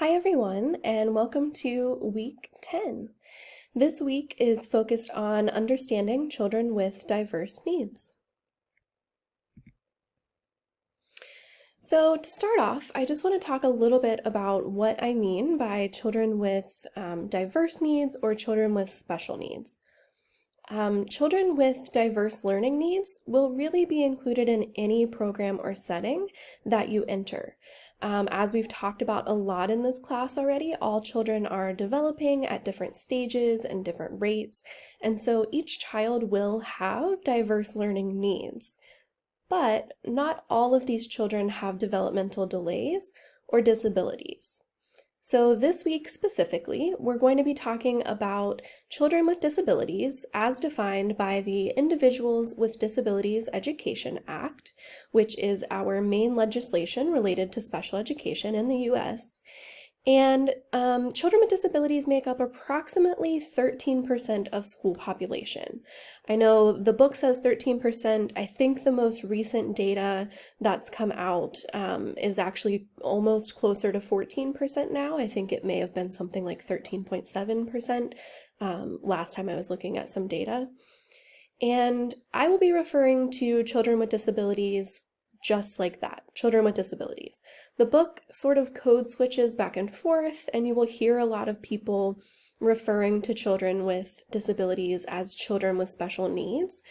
Hi everyone, and welcome to week 10. This week is focused on understanding children with diverse needs. So to start off, I just want to talk a little bit about what I mean by children with diverse needs or children with special needs. Children with diverse learning needs will really be included in any program or setting that you enter. As we've talked about a lot in this class already, all children are developing at different stages and different rates, and so each child will have diverse learning needs. But not all of these children have developmental delays or disabilities. So this week specifically, we're going to be talking about children with disabilities as defined by the Individuals with Disabilities Education Act, which is our main legislation related to special education in the US. And children with disabilities make up approximately 13% of school population. I know the book says 13%. I think the most recent data that's come out is actually almost closer to 14% now. I think it may have been something like 13.7% last time I was looking at some data. And I will be referring to children with disabilities just like that, children with disabilities. The book sort of code switches back and forth, and you will hear a lot of people referring to children with disabilities as children with special needs.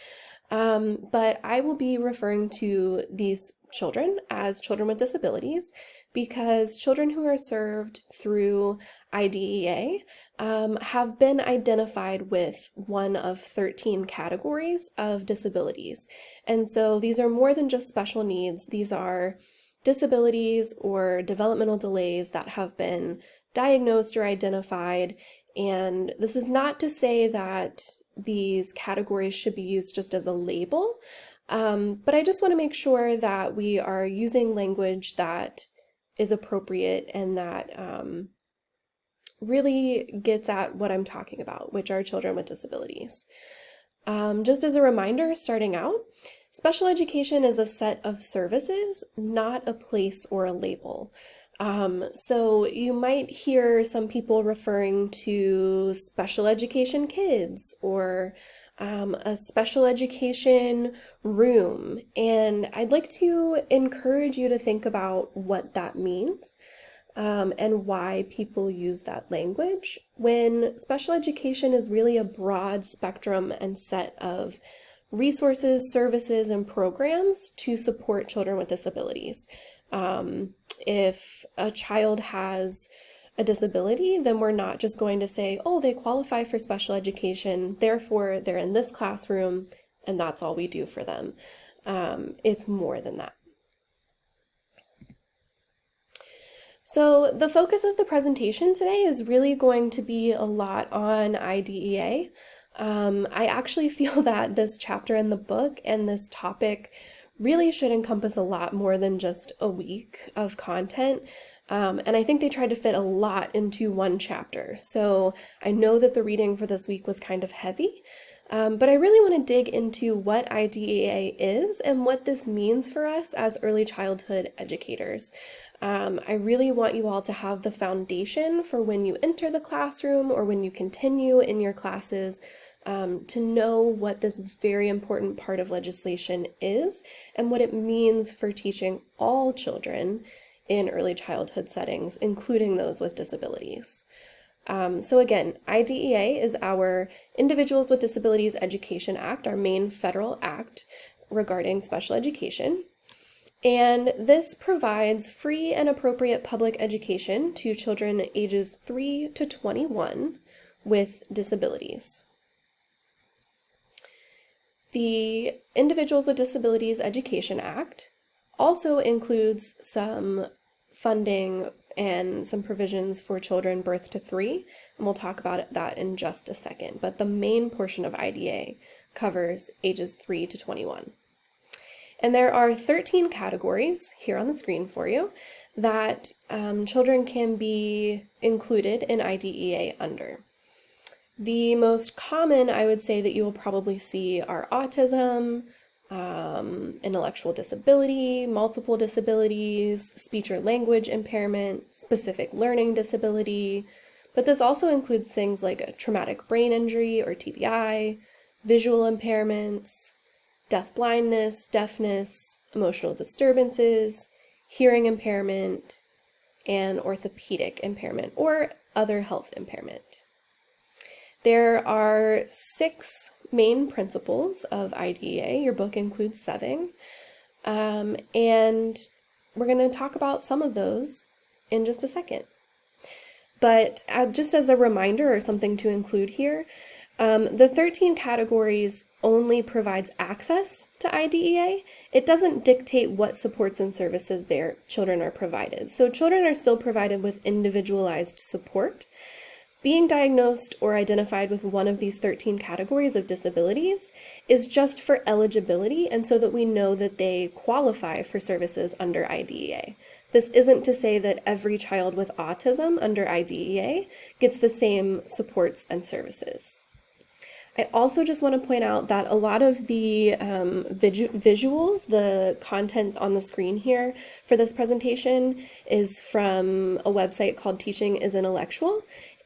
But I will be referring to these children as children with disabilities because children who are served through IDEA have been identified with one of 13 categories of disabilities. And so these are more than just special needs. These are disabilities or developmental delays that have been diagnosed or identified. And this is not to say that these categories should be used just as a label, but I just want to make sure that we are using language that is appropriate and that really gets at what I'm talking about, which are children with disabilities. Just as a reminder, starting out, special education is a set of services, not a place or a label. So you might hear some people referring to special education kids or a special education room, and I'd like to encourage you to think about what that means and why people use that language when special education is really a broad spectrum and set of resources, services, and programs to support children with disabilities. If a child has a disability, then we're not just going to say, oh, they qualify for special education, therefore they're in this classroom, and that's all we do for them. It's more than that. So the focus of the presentation today is really going to be a lot on IDEA. I actually feel that this chapter in the book and this topic really should encompass a lot more than just a week of content. And I think they tried to fit a lot into one chapter. So I know that the reading for this week was kind of heavy, but I really want to dig into what IDEA is and what this means for us as early childhood educators. I really want you all to have the foundation for when you enter the classroom or when you continue in your classes to know what this very important part of legislation is and what it means for teaching all children in early childhood settings, including those with disabilities. So again, IDEA is our Individuals with Disabilities Education Act, our main federal act regarding special education. And this provides free and appropriate public education to children ages 3 to 21 with disabilities. The Individuals with Disabilities Education Act also includes some funding and some provisions for children birth to 3, and we'll talk about that in just a second. But the main portion of IDEA covers ages 3 to 21. And there are 13 categories here on the screen for you that children can be included in IDEA under. The most common, I would say, that you will probably see are autism, intellectual disability, multiple disabilities, speech or language impairment, specific learning disability, but this also includes things like a traumatic brain injury or TBI, visual impairments, deaf-blindness, deafness, emotional disturbances, hearing impairment, and orthopedic impairment or other health impairment. There are 6 main principles of IDEA. Your book includes 7. And we're going to talk about some of those in just a second. But just as a reminder or something to include here, the 13 categories only provides access to IDEA. It doesn't dictate what supports and services their children are provided. So children are still provided with individualized support. Being diagnosed or identified with one of these 13 categories of disabilities is just for eligibility and so that we know that they qualify for services under IDEA. This isn't to say that every child with autism under IDEA gets the same supports and services. I also just want to point out that a lot of the visuals, the content on the screen here for this presentation is from a website called Teaching is Intellectual.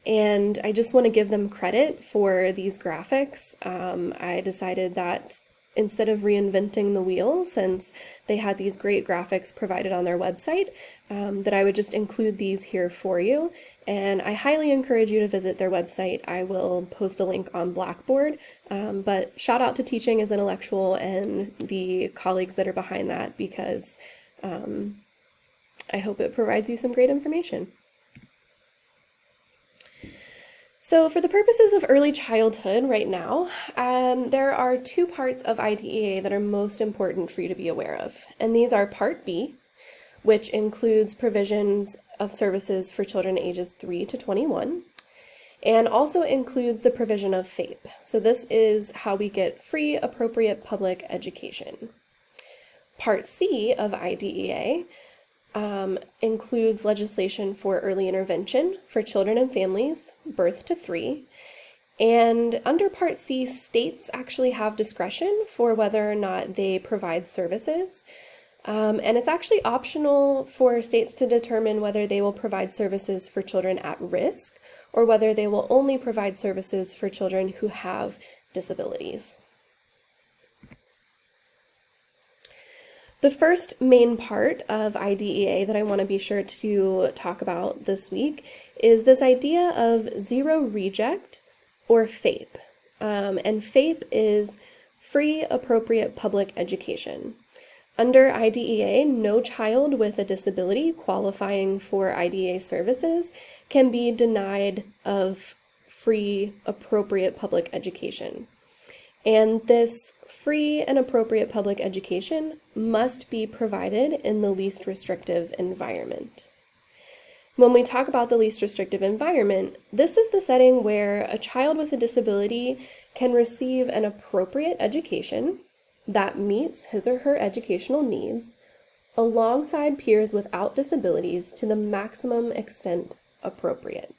And I just want to give them credit for these graphics. I decided that instead of reinventing the wheel, since they had these great graphics provided on their website, that I would just include these here for you. And I highly encourage you to visit their website. I will post a link on Blackboard, but shout out to Teaching is Intellectual and the colleagues that are behind that, because I hope it provides you some great information. So for the purposes of early childhood right now, there are 2 parts of IDEA that are most important for you to be aware of. And these are Part B, which includes provisions of services for children ages 3 to 21, and also includes the provision of FAPE. So this is how we get free, appropriate public education. Part C of IDEA includes legislation for early intervention for children and families, birth to 3. And under Part C, states actually have discretion for whether or not they provide services. And it's actually optional for states to determine whether they will provide services for children at risk or whether they will only provide services for children who have disabilities. The first main part of IDEA that I want to be sure to talk about this week is this idea of zero reject or FAPE. And FAPE is free, appropriate public education. Under IDEA, no child with a disability qualifying for IDEA services can be denied of free, appropriate public education. And this free and appropriate public education must be provided in the least restrictive environment. When we talk about the least restrictive environment, this is the setting where a child with a disability can receive an appropriate education that meets his or her educational needs alongside peers without disabilities to the maximum extent appropriate.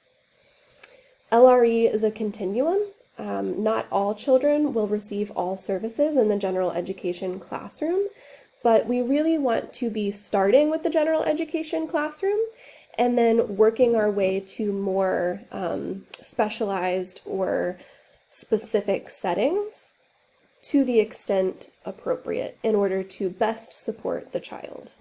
LRE is a continuum. Not all children will receive all services in the general education classroom, but we really want to be starting with the general education classroom and then working our way to more specialized or specific settings to the extent appropriate in order to best support the child.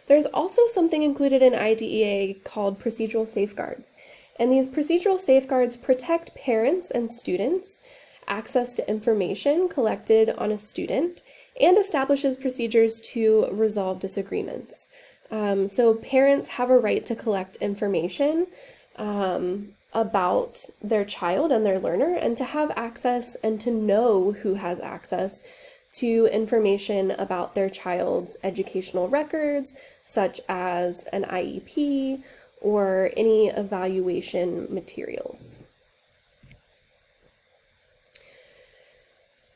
There's also something included in IDEA called procedural safeguards. And these procedural safeguards protect parents and students' access to information collected on a student and establishes procedures to resolve disagreements. So parents have a right to collect information about their child and their learner, and to have access and to know who has access to information about their child's educational records, such as an IEP or any evaluation materials.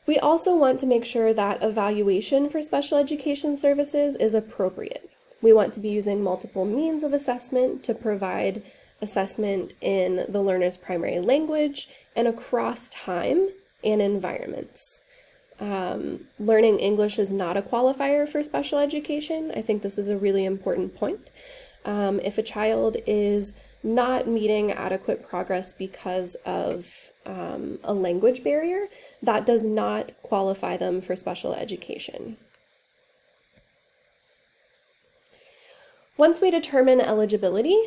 We also want to make sure that evaluation for special education services is appropriate. We want to be using multiple means of assessment to provide assessment in the learner's primary language and across time and environments. Learning English is not a qualifier for special education. I think this is a really important point. If a child is not meeting adequate progress because of a language barrier, that does not qualify them for special education. Once we determine eligibility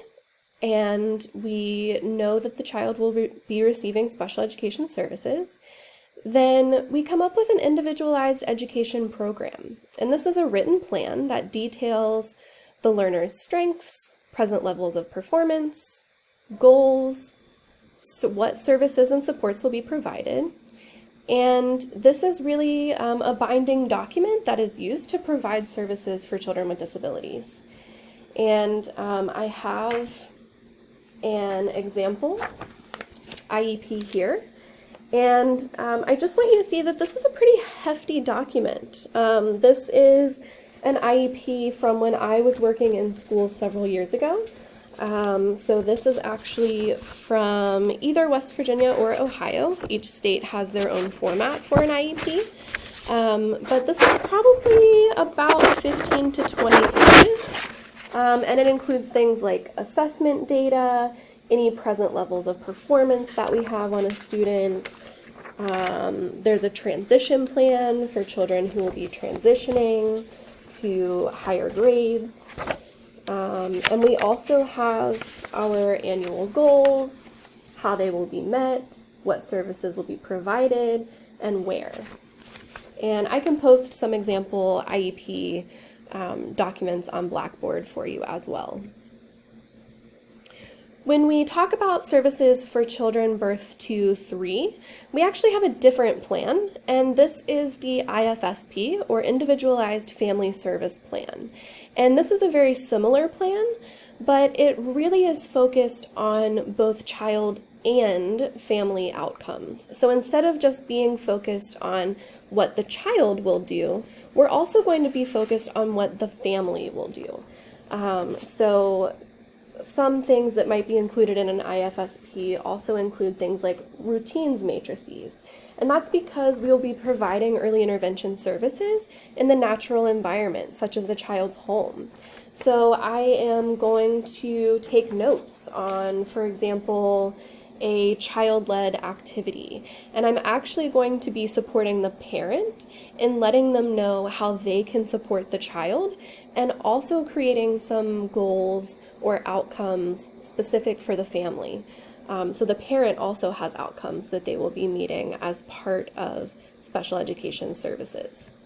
and we know that the child will be receiving special education services, then we come up with an individualized education program. And this is a written plan that details the learner's strengths, present levels of performance, goals, what services and supports will be provided. And this is really a binding document that is used to provide services for children with disabilities. And I have an example IEP here. And I just want you to see that this is a pretty hefty document. This is an IEP from when I was working in school several years ago. So this is actually from either West Virginia or Ohio. Each state has their own format for an IEP. But this is probably about 15 to 20 pages. And it includes things like assessment data, any present levels of performance that we have on a student. There's a transition plan for children who will be transitioning to higher grades. And we also have our annual goals, how they will be met, what services will be provided, and where. And I can post some example IEP documents on Blackboard for you as well. When we talk about services for children birth to 3, we actually have a different plan, and this is the IFSP, or Individualized Family Service Plan. And this is a very similar plan, but it really is focused on both child and family outcomes. So instead of just being focused on what the child will do, we're also going to be focused on what the family will do. So some things that might be included in an IFSP also include things like routines matrices. And that's because we will be providing early intervention services in the natural environment, such as a child's home. So I am going to take notes on, for example, a child-led activity. And I'm actually going to be supporting the parent in letting them know how they can support the child, and also creating some goals or outcomes specific for the family. So the parent also has outcomes that they will be meeting as part of special education services.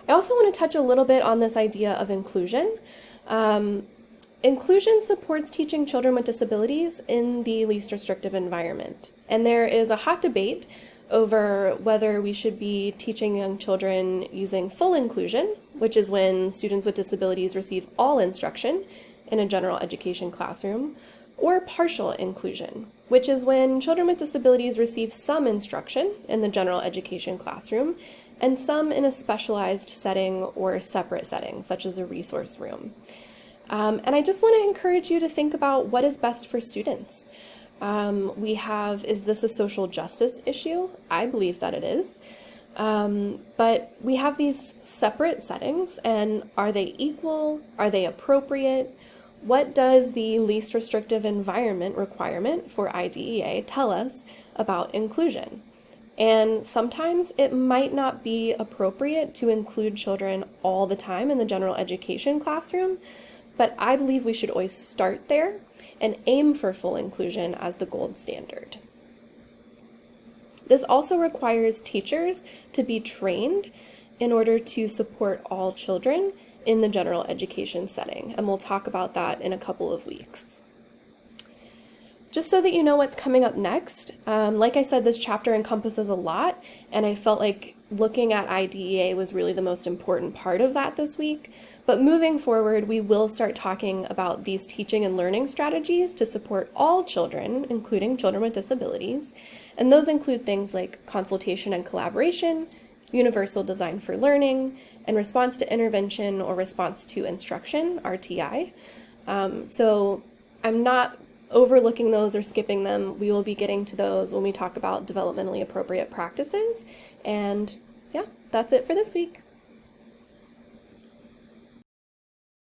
I also want to touch a little bit on this idea of inclusion. Inclusion supports teaching children with disabilities in the least restrictive environment. And there is a hot debate over whether we should be teaching young children using full inclusion, which is when students with disabilities receive all instruction in a general education classroom, or partial inclusion, which is when children with disabilities receive some instruction in the general education classroom and some in a specialized setting or separate setting, such as a resource room. And I just want to encourage you to think about what is best for students. Is this a social justice issue? I believe that it is. But we have these separate settings, and are they equal? Are they appropriate? What does the least restrictive environment requirement for IDEA tell us about inclusion? And sometimes it might not be appropriate to include children all the time in the general education classroom, but I believe we should always start there and aim for full inclusion as the gold standard. This also requires teachers to be trained in order to support all children in the general education setting, and we'll talk about that in a couple of weeks. Just so that you know what's coming up next, like I said, this chapter encompasses a lot, and I felt like looking at IDEA was really the most important part of that this week. But moving forward, we will start talking about these teaching and learning strategies to support all children, including children with disabilities. And those include things like consultation and collaboration, universal design for learning, and response to intervention or response to instruction, RTI. So I'm not overlooking those or skipping them. We will be getting to those when we talk about developmentally appropriate practices. And yeah, that's it for this week.